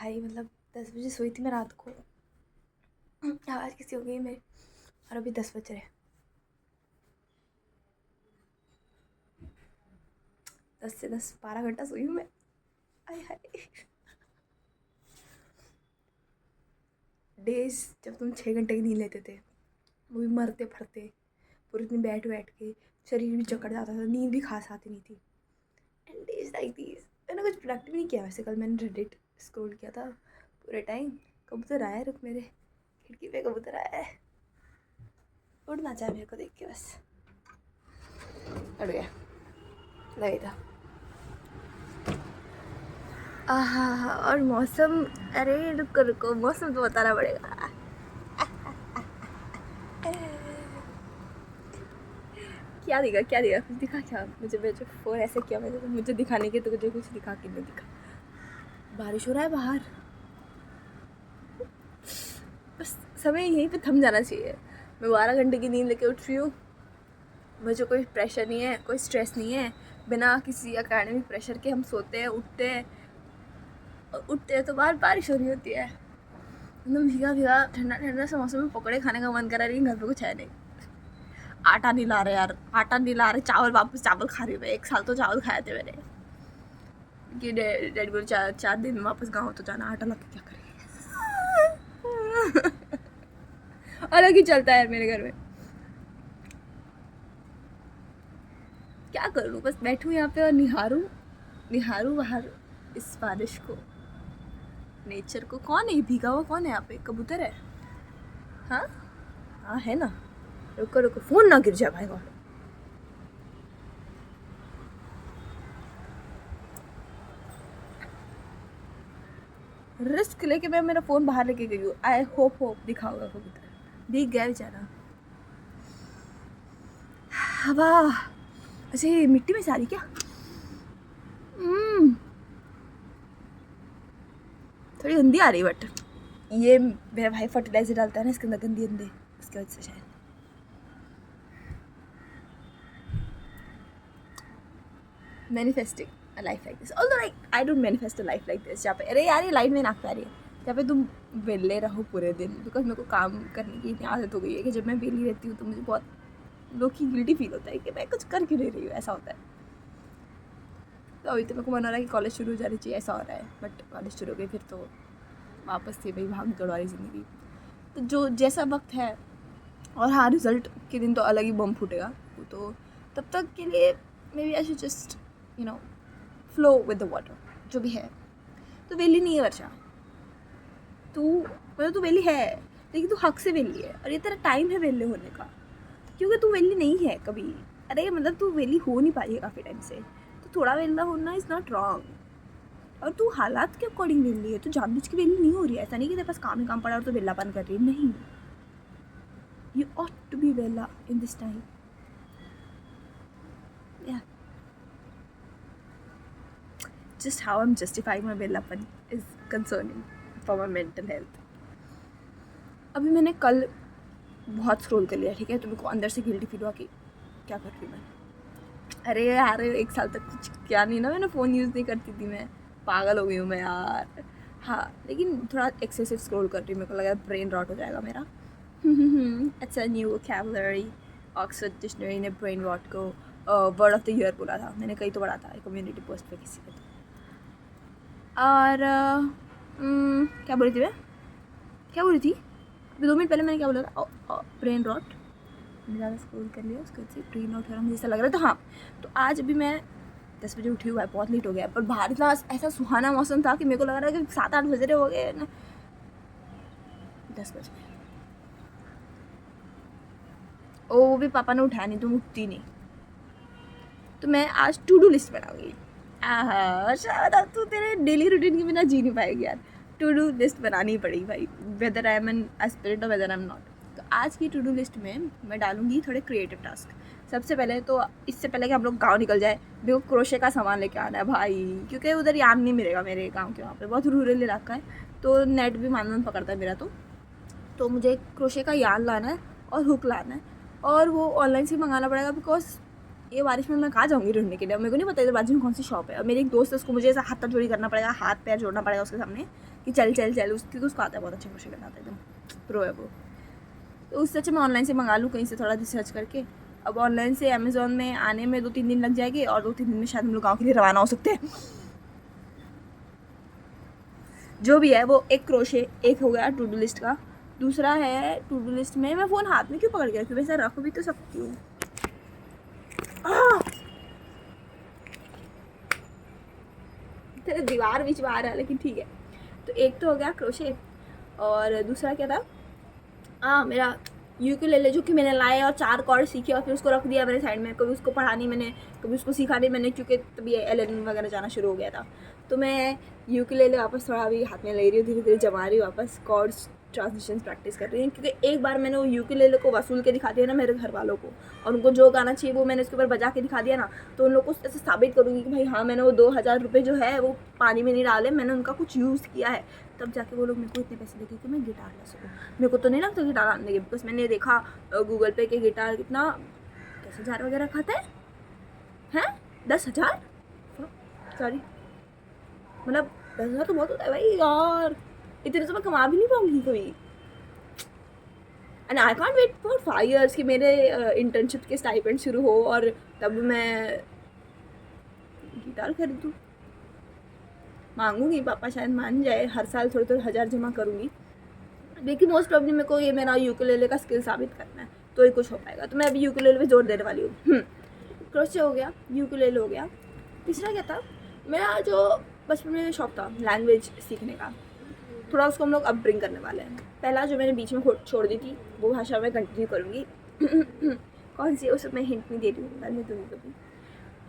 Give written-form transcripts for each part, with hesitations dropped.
भाई मतलब 10 बजे सोई थी मैं रात को। आवाज़ किसी हो गई मेरी और अभी 10 बज रहे। 10 से 10 12 घंटा सोई हूँ मैं। आय हाय। डेज जब तुम 6 घंटे की नींद लेते थे वो भी मरते फरते पूरे दिन बैठ बैठ के शरीर भी जकड़ जाता था, नींद भी खास आती नहीं थी। एंड डेज लाइक दीज मैंने कुछ प्रोडक्टिव नहीं किया। वैसे कल मैंने रेडिट स्क्रॉल किया था पूरे टाइम। कबूतर आया है, रुक मेरे खिड़की पे कबूतर आया है, उड़ना चाहे मेरे को देख के बस उड़ गया, लगे था। आहा। और मौसम, अरे रुको रुको, मौसम तो बताना पड़ेगा। क्या दिखा क्या दिखा, कुछ दिखा क्या मुझे? मुझे फ़ोन ऐसे किया मैंने तो मुझे दिखाने के, तो मुझे कुछ दिखा कि नहीं दिखा। बारिश हो रहा है बाहर, बस समय यहीं पे थम जाना चाहिए। मैं 12 घंटे की नींद लेके उठ रही हूँ, मुझे कोई प्रेशर नहीं है, कोई स्ट्रेस नहीं है। बिना किसी एकेडमिक प्रेशर के हम सोते हैं, उठते हैं, और उठते हैं तो बाहर बारिश हो रही होती है, एकदम भीगा भीगा ठंडा ठंडा सा मौसम में पकौड़े खाने का मन कर रहा है, लेकिन घर पे कुछ है नहीं। आटा नहीं ला रहे यार, आटा नहीं ला रहे, चावल वापस चावल खा रही हूँ मैं। 1 साल तो चावल खाए थे मैंने कि डैडी बोले 4 दिन में वापस गाँव तो जाना, आटा ला के क्या करेंगे। अलग ही चलता है मेरे घर में। क्या करूँ, बस बैठूँ यहाँ पे और निहारूँ बाहर इस बारिश को, नेचर को। कौन है भीगा हुआ, कौन है यहाँ पे? कबूतर है? हाँ हाँ है ना। रुको रुको, फोन ना गिर जाए भाई। गॉड, रिस्क लेके मैं मेरा फोन बाहर लेके गई हूँ। आई होप दिखा होगा कबूतर, दिख गया बेचारा। हवा ऐसे मिट्टी में सारी क्या? थोड़ी गंदी आ रही, बट ये मेरा भाई फर्टिलाइजर डालता है ना इसके अंदर, गंदी गंदी, उसकी वजह से शायद। Manifesting a life like this, although like I don't manifest a life like this जहाँ पे, अरे यार ये लाइट में नाक पे आ रही है, जहाँ पे तुम वेले रहो पूरे दिन। बिकॉज मेरे को काम करने की इतनी आदत हो गई है कि जब मैं वेली रहती हूँ तो मुझे बहुत लो की गिल्टी फील होता है कि मैं कुछ कर क्यों नहीं रही हूँ, ऐसा होता है। तो अभी तो मेरे को मन हो रहा है कि कॉलेज शुरू हो जानी चाहिए, ऐसा हो रहा है। बट कॉलेज शुरू हो गई फिर तो वापस से भाई भाग दौड़ वाली ज़िंदगी। तो जो जैसा वक्त है, और हाँ रिजल्ट के दिन तो अलग ही बम फूटेगा वो, तो तब तक के लिए maybe I should just you know flow with the water, जो भी है। तो वेली नहीं है वर्षा, तू मतलब तू वेली है, लेकिन तू हक से वेली है, और ये तेरा टाइम है वेले होने का, क्योंकि तू वेली नहीं है कभी। अरे मतलब तू वेली हो नहीं पाई है काफ़ी टाइम से, तो थोड़ा वेला होना इज़ नॉट रॉन्ग। और तू हालात के अकॉर्डिंग वेली है, तू जानबूझ के वेली नहीं हो रही है। ऐसा नहीं कि तेरे पास काम ही काम पड़ा और तो वेलापन कर रही है, नहीं। You ought to be Vela in this time. Yeah. Just how I'm justifying my Velapan is concerning for my mental health. अभी मैंने कल बहुत स्क्रॉल कर लिया, ठीक है, तो मेरे को अंदर से गिल्टी फील हुआ कि क्या कर रही मैं। अरे यार 1 साल तक कुछ क्या नहीं ना, मैंने फ़ोन यूज़ नहीं करती थी मैं, पागल हो गई हूँ मैं यार। हाँ लेकिन थोड़ा एक्सेसिव स्क्रॉल कर रही हूँ, मेरे को लगा ब्रेन रॉट हो जाएगा मेरा। It's a new vocabulary, Oxford dictionary ने ब्रेन रॉट को वर्ड ऑफ द ईयर बोला था। मैंने कहीं तो पढ़ा था कम्युनिटी पोस्ट पे किसी पे तो। और क्या बोली थी मैं, क्या बोली थी अभी 2 मिनट पहले मैंने क्या बोला था? Brain rot. मैंने ज़्यादा स्क्रॉल कर लिया, उसके बाद से ब्रेन रॉट हो रहा मुझे ऐसा लग रहा है। तो हाँ, तो आज अभी मैं 10 बजे उठी हुआ है, बहुत लेट हो गया, पर बाहर इतना ऐसा सुहाना मौसम था कि मेरे को लग रहा है कि 7-8 बज रहे हो गए ना, 10 बज गए। वो भी पापा ने उठाया नहीं, तुम उठती नहीं। तो मैं आज टू डू लिस्ट बनाऊंगी। शायद अब तू तेरे डेली रूटीन के बिना जी नहीं पाएगी यार, टू डू लिस्ट बनानी पड़ेगी भाई, whether I am an aspirant और वेदर आई एम नॉट। तो आज की टू डू लिस्ट में मैं डालूंगी थोड़े क्रिएटिव टास्क। सबसे पहले तो, इससे पहले कि हम लोग गाँव निकल जाए, मेरे को क्रोशे का सामान लेके आना है भाई, क्योंकि उधर यार्न नहीं मिलेगा मेरे गाँव के, वहाँ पर बहुत रूरल इलाका है, तो नेट भी मान पकड़ता है मेरा। तो मुझे क्रोशे का यार्न लाना है और हुक लाना है, और वो ऑनलाइन से मंगाना पड़ेगा, बिकॉज ये बारिश में मैं कहाँ जाऊँगी ढूंढने के लिए, मेरे को नहीं पता इधर बाजू में कौन सी शॉप है। और मेरी एक दोस्त है, उसको मुझे ऐसा हाथ जोड़ी करना पड़ेगा, हाथ पैर जोड़ना पड़ेगा उसके सामने कि चल चल चल, उसको आता है, बहुत अच्छा क्रोशे करना आता है, एकदम प्रो है वो। तो उससे अच्छा मैं ऑनलाइन से मंगा लूँ कहीं से थोड़ा रिसर्च करके। अब ऑनलाइन से अमेज़ॉन में आने में 2-3 दिन लग जाएंगे, और 2-3 दिन में शायद हम लोग गाँव के लिए रवाना हो सकते हैं। जो भी है वो एक क्रोशे, एक हो गया टू डू लिस्ट का। दूसरा है टू डू लिस्ट में, मैं फ़ोन हाथ में क्यों पकड़ के रखी हूँ, वैसे रख भी तो सकती हूँ। तेरे दीवार बीच में आ रहा है, लेकिन ठीक है। तो एक तो हो गया क्रोशे, और दूसरा क्या था, मेरा यूकेलेले जो कि मैंने लाया और 4 कॉर्ड सीखे और फिर उसको रख दिया मेरे साइड में। कभी उसको पढ़ा नहीं मैंने, कभी उसको सीखा नहीं मैंने, क्योंकि तभी एलन वगैरह जाना शुरू हो गया था। तो मैं यूकेलेले वापस थोड़ा अभी हाथ में ले रही हूँ, धीरे धीरे जमा रही हूँ वापस, कॉर्ड्स ट्रांजिशंस प्रैक्टिस कर रही हूँ। क्योंकि एक बार मैंने वो यूकेलेले को वसूल के दिखा दिया ना मेरे घर वालों को, और उनको जो गाना चाहिए वो मैंने उसके ऊपर बजा के दिखा दिया ना, तो उन लोग को ऐसे साबित करूँगी कि भाई हाँ, मैंने वो 2000 रुपये जो है वो पानी में नहीं डाले, मैंने उनका कुछ यूज़ किया है। तब जाके वो लोग मेरे को इतने पैसे देते कि मैं गिटार ला सकूँ। मेरे को तो नहीं लगता गिटार आने देंगे, बिकॉज मैंने देखा गूगल पे के गिटार कितना 10,000 वगैरह खाता है 10,000, सॉरी, मतलब 10,000 तो बहुत होता है भाई यार, इतने तो मैं कमा भी नहीं पाऊंगी कभी। And I can't wait for 5 years कि मेरे इंटर्नशिप के स्टाइपेंड शुरू हो और तब मैं गिटार खरीदूँ। मांगूंगी, पापा शायद मान जाए, हर साल थोड़े थोड़े 1000 जमा करूँगी, लेकिन मोस्ट प्रॉब्लली मेरे को ये मेरा यूकेलेले का स्किल साबित करना है, तो ही कुछ हो पाएगा। तो मैं अभी यूकेलेले पे जोर देने वाली हूँ। क्रोशे हो गया, यूकेलेले हो गया। तीसरा क्या था, मेरा जो बचपन में शौक था लैंग्वेज सीखने का, थोड़ा उसको हम लोग अब ब्रिंग करने वाले हैं। पहला जो मैंने बीच में छोड़ दी थी वो भाषा मैं कंटिन्यू करूँगी। कौन सी, उस मैं हिंट नहीं दे रही हूँ, मैं दूँगी कभी।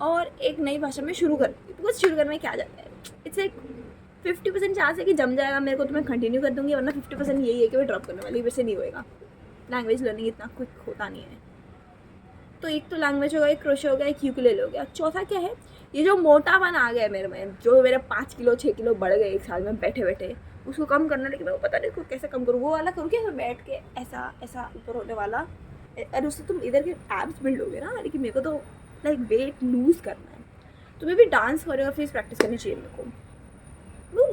और एक नई भाषा में शुरू कर दी, बिकॉज शुरू करने में क्या जाता है, इट्स एक 50% चांस है कि जम जाएगा मेरे को तो मैं कंटिन्यू कर दूँगी, वरना 50% यही है कि मैं ड्रॉप करने वाली, वैसे नहीं होएगा। लैंग्वेज लर्निंग इतना क्विक होता नहीं है। तो एक तो लैंग्वेज हो गया, एक क्रोशे हो गया, एक यूकेलेले हो गया। चौथा क्या है, ये जो मोटापन आ गया मेरे में, जो मेरे 5 किलो 6 किलो बढ़ गए एक साल में बैठे बैठे, उसको कम करना, लेकिन मेरे को पता नहीं उसको कैसे कम करूँ। वो वाला करूँ क्या, बैठ के ऐसा ऐसा ऊपर होने वाला, और उससे तुम इधर के एब्स बिल्ड हो गए ना, लेकिन मेरे को तो लाइक वेट लूज़ करना है। तो मैं भी डांस कोरियोग्राफीज प्रैक्टिस करनी चाहिए मेरे को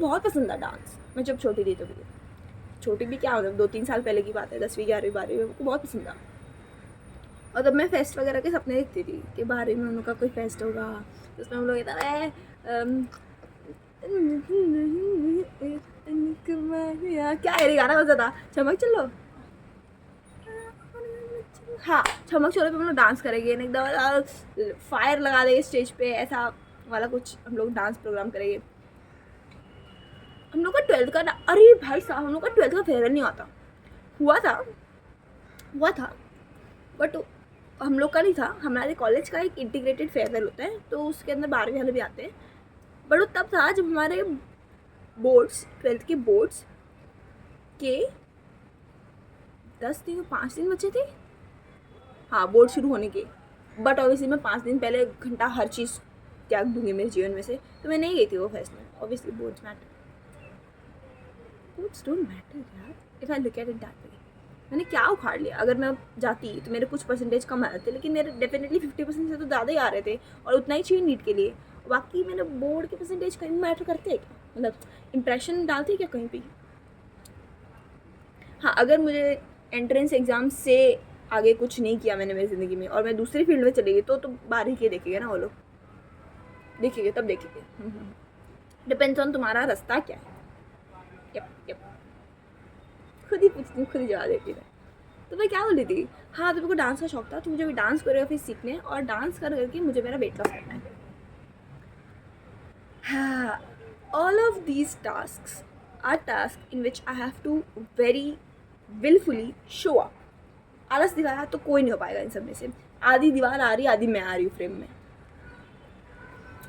बहुत पसंद है डांस। मैं जब छोटी थी, तो भी छोटी भी क्या, मतलब 2-3 साल पहले की बात है, 10वीं 11वीं 12वीं में, मेरे को बहुत पसंद था। और तब मैं फेस्ट वगैरह के सपने देखती थी कि 12वीं में उनका कोई फेस्ट होगा, तो उसमें हम लोग कहता है क्या है गाना बजा था, चमक चलो, हाँ चमक चलो पे हम लोग डांस करेंगे, एकदम फायर लगा देंगे स्टेज पे, ऐसा वाला कुछ हम लोग डांस प्रोग्राम करेंगे। हम लोग का 12th का, अरे भाई साहब, हम लोग का 12th का फेयरवेल नहीं हुआ था बट हम लोग का नहीं था, हमारे कॉलेज का एक इंटीग्रेटेड फेयरवेल होता है, तो उसके अंदर 12वीं वाले भी आते हैं। बट वो तब था जब हमारे बोर्ड्स, 12th के बोर्ड्स के 10 दिन 5 दिन बचे थे, हाँ बोर्ड शुरू होने के। बट ऑब्वियसली मैं 5 दिन पहले घंटा हर चीज़ त्याग दूंगी मेरे जीवन में से, तो मैं नहीं गई थी वो फेस्ट में। Obviously boards matter, boards don't matter यार, if I look at it that way. मैंने क्या उखाड़ लिया, अगर मैं जाती तो मेरे कुछ परसेंटेज कम आ रहे थे, लेकिन मेरे डेफिनेटली 50% से तो ज़्यादा ही आ रहे थे, और उतना ही चाहिए नीट के लिए। बाकी मेरे बोर्ड के परसेंटेज कहीं मैटर करते हैं क्या, मतलब इंप्रेशन डालते हैं क्या कहीं भी। हाँ, अगर मुझे एंट्रेंस एग्ज़ाम से आगे कुछ नहीं किया मैंने मेरी ज़िंदगी में, और मैं दूसरी फील्ड में चली गई, तो बाहर के देखेंगे ना वो लोग, देखेंगे तब देखेंगे। डिपेंड्स ऑन तुम्हारा रास्ता क्या है। यप खुद ही पूछती हूँ, खुद ही जवाब देती है। तो मैं क्या बोल रही थी, हाँ तो मेरे को डांस का शौक था, तो मुझे भी डांस कोरियोग्राफी सीखने, और डांस कर करके मुझे मेरा वेट लॉस करना है। हाँ, all of these tasks are task in which I have to very willfully show up. आलस दिखाया तो कोई नहीं हो पाएगा इन सब में से। आधी दीवार आ रही, आधी मैं आ रही हूँ फ्रेम में।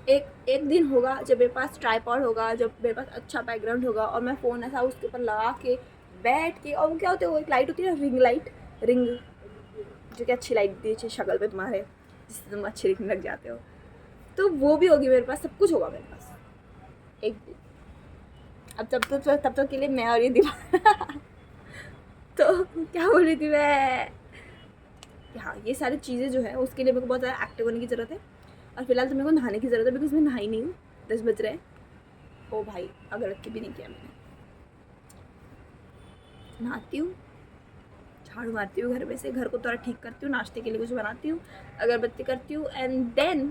एक दिन होगा जब मेरे पास ट्राइपॉड होगा, जब मेरे पास अच्छा बैकग्राउंड होगा, और मैं फ़ोन ऐसा उसके ऊपर लगा के बैठ के, और वो क्या होते हैं, वो एक लाइट होती है ना, रिंग, जो कि अच्छी लाइट देती है शक्ल पे तुम्हारे, जिससे तुम अच्छे दिखने लग जाते हो, तो वो भी होगी मेरे पास, सब कुछ होगा मेरे पास एक दिन। अब तब तक के लिए मैं और ये दीवार तो क्या बोल रही थी मैं, हाँ ये सारी चीज़ें जो है उसके लिए मेरे को बहुत ज़्यादा एक्टिव होने की ज़रूरत है। और फिलहाल तो मेरे को नहाने की ज़रूरत है, बिकॉज मैं नहाई नहीं हूँ, 10 बज रहे हैं। ओ भाई, अगर रख के भी नहीं किया मैंने, नहाती हूँ, झाड़ू मारती हूँ घर में से, घर को थोड़ा ठीक करती हूँ, नाश्ते के लिए कुछ बनाती हूँ, अगरबत्ती करती हूँ, and then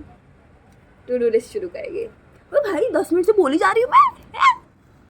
to do list शुरू करेंगे। ओ भाई 10 मिनट से बोली जा रही हूँ मैं।